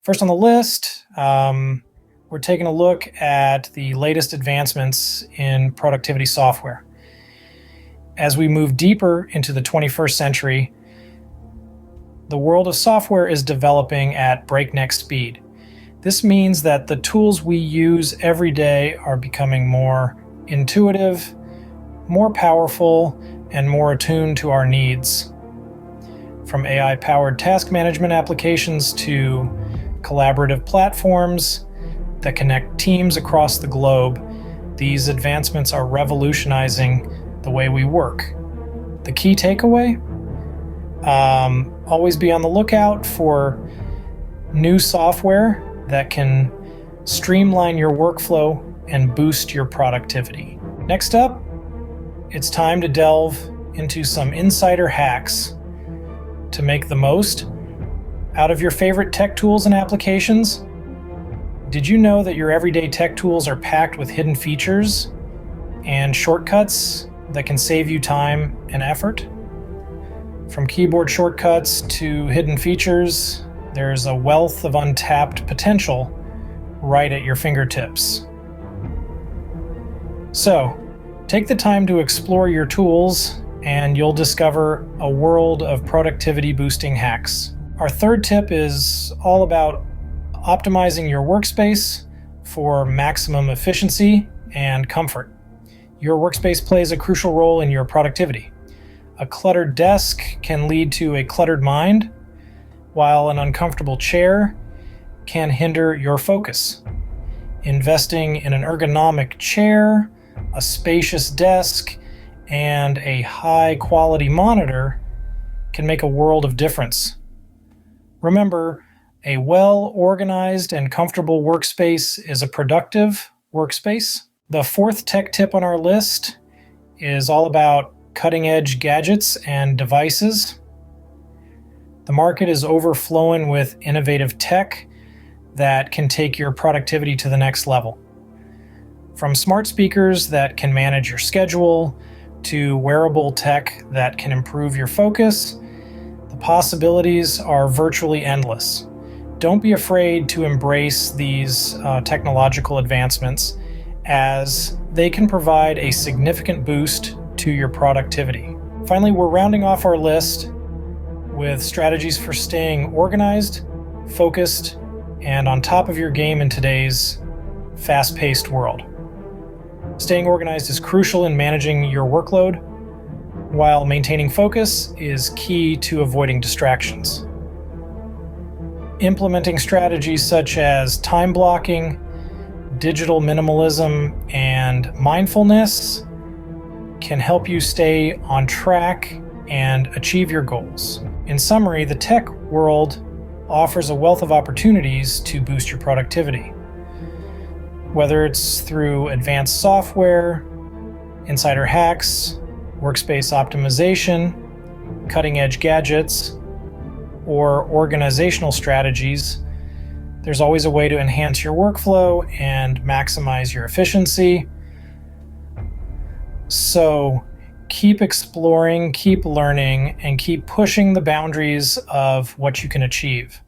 First on the list, we're taking a look at the latest advancements in productivity software. As we move deeper into the 21st century, the world of software is developing at breakneck speed. This means that the tools we use every day are becoming more intuitive, more powerful, and more attuned to our needs. From AI-powered task management applications to collaborative platforms that connect teams across the globe, these advancements are revolutionizing the way we work. The key takeaway? Always be on the lookout for new software that can streamline your workflow and boost your productivity. Next up, it's time to delve into some insider hacks to make the most out of your favorite tech tools and applications. Did you know that your everyday tech tools are packed with hidden features and shortcuts that can save you time and effort? From keyboard shortcuts to hidden features, there's a wealth of untapped potential right at your fingertips. So, take the time to explore your tools and you'll discover a world of productivity-boosting hacks. Our third tip is all about optimizing your workspace for maximum efficiency and comfort. Your workspace plays a crucial role in your productivity. A cluttered desk can lead to a cluttered mind, while an uncomfortable chair can hinder your focus. Investing in an ergonomic chair, a spacious desk, and a high-quality monitor can make a world of difference. Remember, a well-organized and comfortable workspace is a productive workspace. The fourth tech tip on our list is all about cutting-edge gadgets and devices. The market is overflowing with innovative tech that can take your productivity to the next level. From smart speakers that can manage your schedule to wearable tech that can improve your focus, the possibilities are virtually endless. Don't be afraid to embrace these technological advancements, as they can provide a significant boost to your productivity. Finally, we're rounding off our list with strategies for staying organized, focused, and on top of your game in today's fast-paced world. Staying organized is crucial in managing your workload, while maintaining focus is key to avoiding distractions. Implementing strategies such as time blocking, digital minimalism, and mindfulness can help you stay on track and achieve your goals. In summary, the tech world offers a wealth of opportunities to boost your productivity. Whether it's through advanced software, insider hacks, workspace optimization, cutting-edge gadgets, or organizational strategies, there's always a way to enhance your workflow and maximize your efficiency. So keep exploring, keep learning, and keep pushing the boundaries of what you can achieve.